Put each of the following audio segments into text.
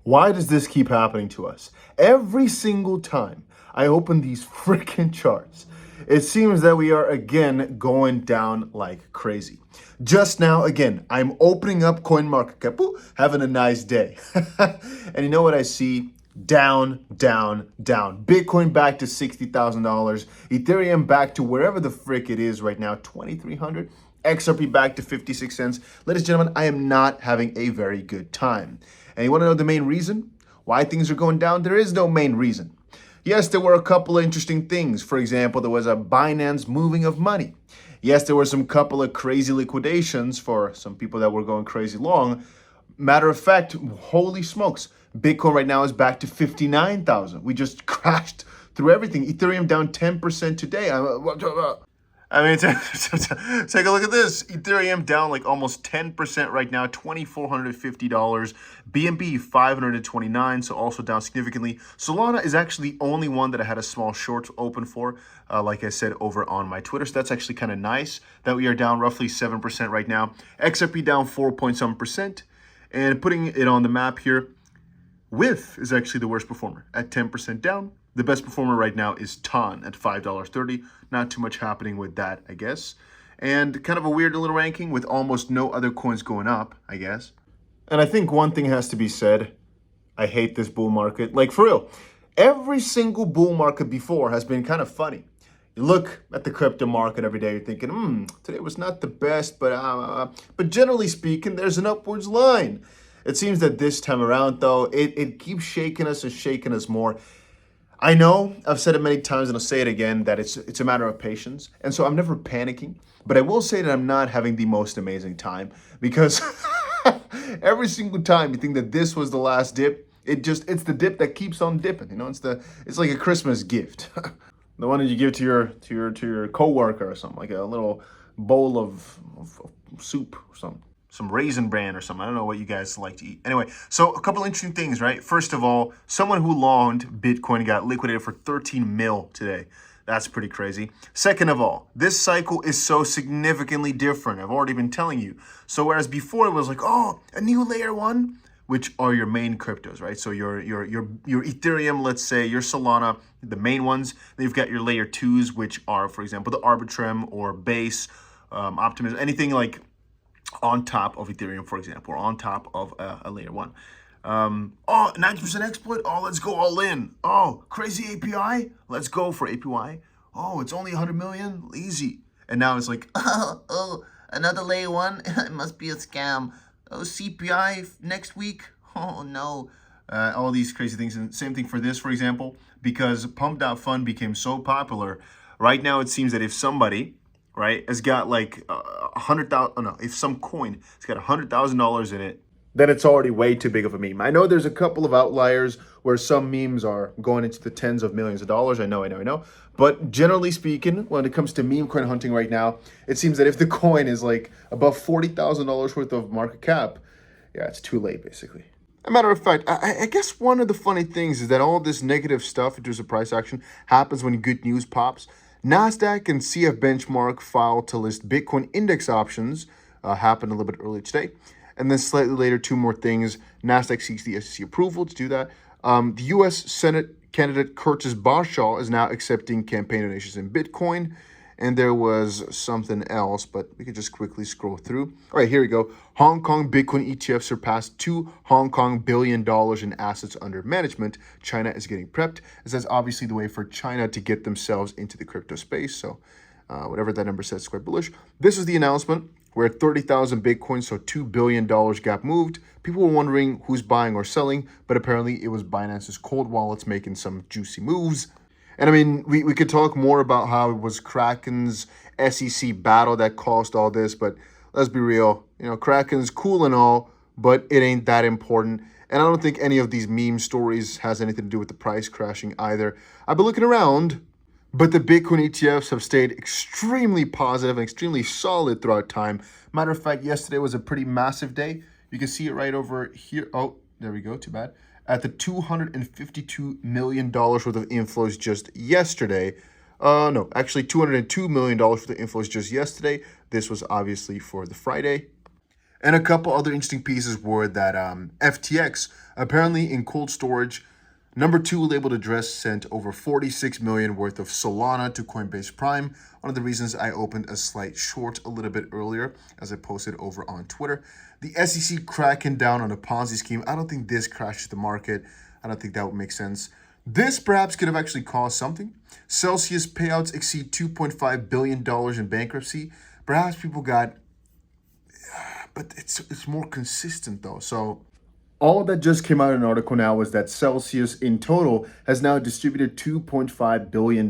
Why does this keep happening to us? Every single time I open these freaking charts, it seems that we are again going down like crazy. Just now, again, I'm opening up CoinMarketCap, having a nice day. And you know what I see? Down, down, down. Bitcoin back to $60,000. Ethereum back to wherever the frick it is right now, 2,300. XRP back to 56 cents. Ladies and gentlemen, I am not having a very good time. And you want to know the main reason why things are going down? There is no main reason. Yes, there were a couple of interesting things. For example, there was a Binance moving of money. Yes, there were some couple of crazy liquidations for some people that were going crazy long. Matter of fact, holy smokes, Bitcoin right now is back to 59,000. We just crashed through everything. Ethereum down 10% today. I mean, take a look at this. Ethereum down like almost 10% right now, $2,450. BNB $529, so also down significantly. Solana is actually the only one that I had a small short open for, like I said, over on my Twitter. So that's actually kind of nice that we are down roughly 7% right now. XRP down 4-point-some%. And putting it on the map here, WIF is actually the worst performer at 10% down. The best performer right now is TON at $5.30. Not too much happening with that, I guess. And kind of a weird little ranking with almost no other coins going up, I guess. And I think one thing has to be said. I hate this bull market. Like, for real, every single bull market before has been kind of funny. You look at the crypto market every day, you're thinking, today was not the best, but generally speaking, there's an upwards line. It seems that this time around, though, it keeps shaking us and shaking us more. I know, I've said it many times and I'll say it again, that it's a matter of patience. And so I'm never panicking, but I will say that I'm not having the most amazing time because every single time you think that this was the last dip, it's the dip that keeps on dipping. You know, it's like a Christmas gift. The one that you give to your coworker or something, like a little bowl of soup or something. Some Raisin Bran or something. I don't know what you guys like to eat. Anyway, so a couple interesting things, right? First of all, someone who longed Bitcoin got liquidated for 13 mil today. That's pretty crazy. Second of all, this cycle is so significantly different. I've already been telling you. So whereas before it was like, oh, a new layer one, which are your main cryptos, right? So your Ethereum, let's say, your Solana, the main ones. Then you've got your layer twos, which are, for example, the Arbitrum or Base, Optimism, anything like on top of Ethereum, for example, or on top of a layer one. 90% exploit. Oh, let's go all in. Oh, crazy API. Let's go for APY. Oh, it's only 100 million. Easy. And now it's like, oh, another layer one. It must be a scam. Oh, CPI next week. Oh, no. All these crazy things. And same thing for this, for example, because pump.fund became so popular. Right now, it seems that if somebody, right, has got like 100,000, oh no, if some coin has got $100,000 in it, then it's already way too big of a meme. I know there's a couple of outliers where some memes are going into the tens of millions of dollars. I know. But generally speaking, when it comes to meme coin hunting right now, it seems that if the coin is like above $40,000 worth of market cap, yeah, it's too late, basically. A matter of fact, I guess one of the funny things is that all this negative stuff in terms of price action happens when good news pops. NASDAQ and CF Benchmark filed to list Bitcoin index options, happened a little bit earlier today. And then slightly later, two more things. NASDAQ seeks the SEC approval to do that. The U.S. Senate candidate 𝗕𝗓𝗓 is now accepting campaign donations in Bitcoin. And there was something else, but we could just quickly scroll through. All right, here we go. Hong Kong Bitcoin ETF surpassed $2 Hong Kong billion in assets under management. China is getting prepped. This is obviously the way for China to get themselves into the crypto space. So whatever that number says is quite bullish. This is the announcement where 30,000 Bitcoin, so $2 billion got moved. People were wondering who's buying or selling, but apparently it was Binance's cold wallets making some juicy moves. And I mean, we could talk more about how it was Kraken's SEC battle that caused all this, but let's be real. You know, Kraken's cool and all, but it ain't that important. And I don't think any of these meme stories has anything to do with the price crashing either. I've been looking around, but the Bitcoin ETFs have stayed extremely positive and extremely solid throughout time. Matter of fact, yesterday was a pretty massive day. You can see it right over here. Oh, there we go. Too bad. At the $252 million worth of inflows just yesterday. No, actually $202 million worth of inflows just yesterday. This was obviously for the Friday. And a couple other interesting pieces were that FTX, apparently in cold storage, number 2 labeled address sent over 46 million worth of Solana to Coinbase Prime. One of the reasons I opened a slight short a little bit earlier, as I posted over on Twitter. The SEC cracking down on a Ponzi scheme. I don't think this crashes the market. I don't think that would make sense. This perhaps could have actually caused something. Celsius payouts exceed $2.5 billion in bankruptcy. Perhaps people got, but it's more consistent though. So all that just came out in an article now was that Celsius in total has now distributed $2.5 billion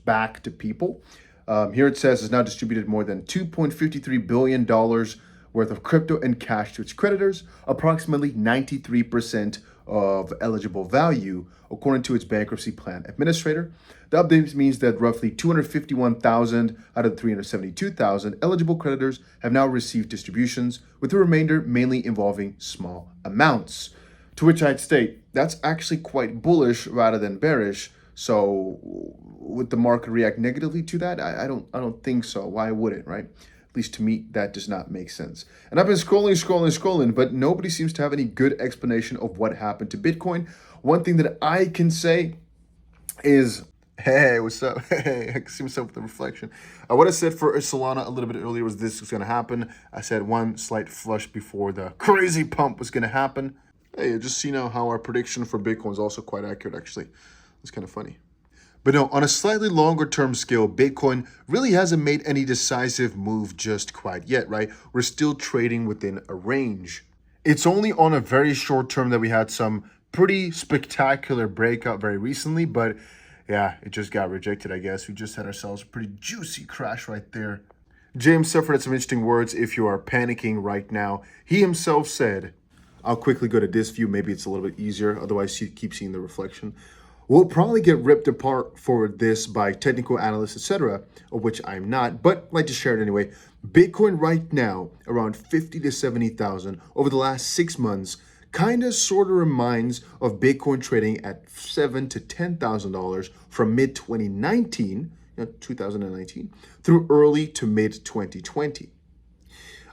back to people. Here it says it's now distributed more than $2.53 billion worth of crypto and cash to its creditors, approximately 93% of eligible value, according to its bankruptcy plan administrator. The update means that roughly 251,000 out of 372,000 eligible creditors have now received distributions, with the remainder mainly involving small amounts. To which I'd state, that's actually quite bullish rather than bearish. So would the market react negatively to that? I don't think so. Why would it, right? At least to me, that does not make sense. And I've been scrolling, but nobody seems to have any good explanation of what happened to Bitcoin. One thing that I can say is, hey, what's up? Hey, I can see myself with the reflection. What I said for Solana a little bit earlier was this was going to happen. I said one slight flush before the crazy pump was going to happen. Hey, just see now how our prediction for Bitcoin is also quite accurate, actually. It's kind of funny. But no, on a slightly longer term scale, Bitcoin really hasn't made any decisive move just quite yet, right? We're still trading within a range. It's only on a very short term that we had some pretty spectacular breakout very recently, but yeah, it just got rejected, I guess. We just had ourselves a pretty juicy crash right there. James suffered had some interesting words if you are panicking right now. He himself said, I'll quickly go to this view. Maybe it's a little bit easier. Otherwise, you keep seeing the reflection. We'll probably get ripped apart for this by technical analysts, etc., of which I'm not, but I'd like to share it anyway. Bitcoin right now, around 50 to 70,000 over the last 6 months, kind of sort of reminds of Bitcoin trading at $7,000 to $10,000 from mid-2019, 2019, through early to mid-2020.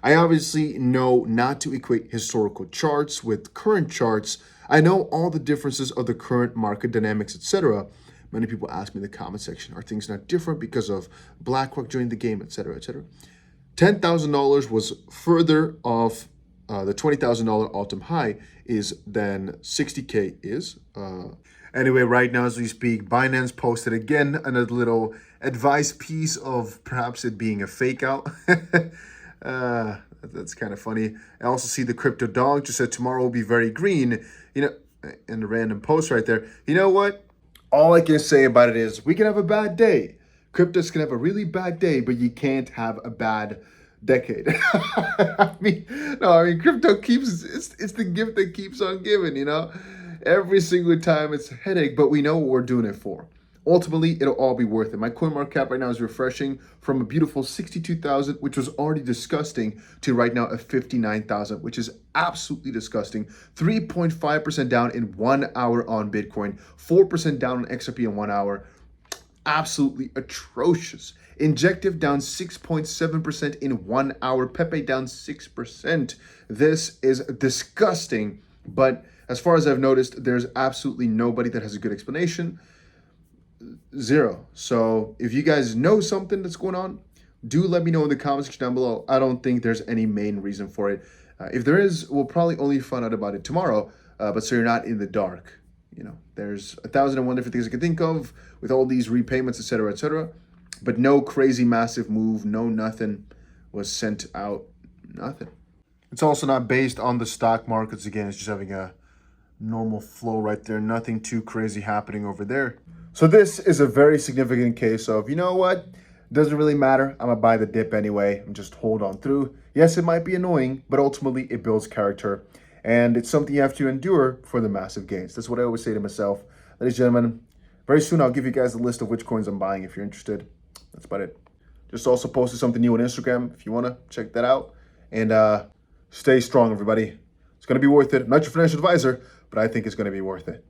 I obviously know not to equate historical charts with current charts. I know all the differences of the current market dynamics, etc. Many people ask me in the comment section, are things not different because of BlackRock joining the game, etc., etc. $10,000 was further off the $20,000 all-time high than 60K is. Anyway, right now as we speak, Binance posted again another little advice piece of perhaps it being a fake out. That's kind of funny. I also see the crypto dog just said tomorrow will be very green. In the random post right there. You know what? All I can say about it is we can have a bad day. Cryptos can have a really bad day, but you can't have a bad decade. I mean, crypto it's the gift that keeps on giving, Every single time it's a headache, but we know what we're doing it for. Ultimately, it'll all be worth it. My coin market cap right now is refreshing from a beautiful 62,000, which was already disgusting, to right now a 59,000, which is absolutely disgusting. 3.5% down in 1 hour on Bitcoin, 4% down on XRP in 1 hour. Absolutely atrocious. Injective down 6.7% in 1 hour. Pepe down 6%. This is disgusting. But as far as I've noticed, there's absolutely nobody that has a good explanation. Zero. So if you guys know something that's going on, do let me know in the comment section down below. I don't think there's any main reason for it. If there is, we'll probably only find out about it tomorrow. But so you're not in the dark. There's 1,001 different things I can think of with all these repayments, etc., etc. But no crazy massive move, no nothing was sent out, nothing. It's also not based on the stock markets. Again, it's just having a normal flow right there. Nothing too crazy happening over there. So this is a very significant case of, you know what? Doesn't really matter. I'm going to buy the dip anyway and just hold on through. Yes, it might be annoying, but ultimately it builds character. And it's something you have to endure for the massive gains. That's what I always say to myself. Ladies and gentlemen, very soon I'll give you guys a list of which coins I'm buying if you're interested. That's about it. Just also posted something new on Instagram if you want to check that out. And stay strong, everybody. It's going to be worth it. I'm not your financial advisor, but I think it's going to be worth it.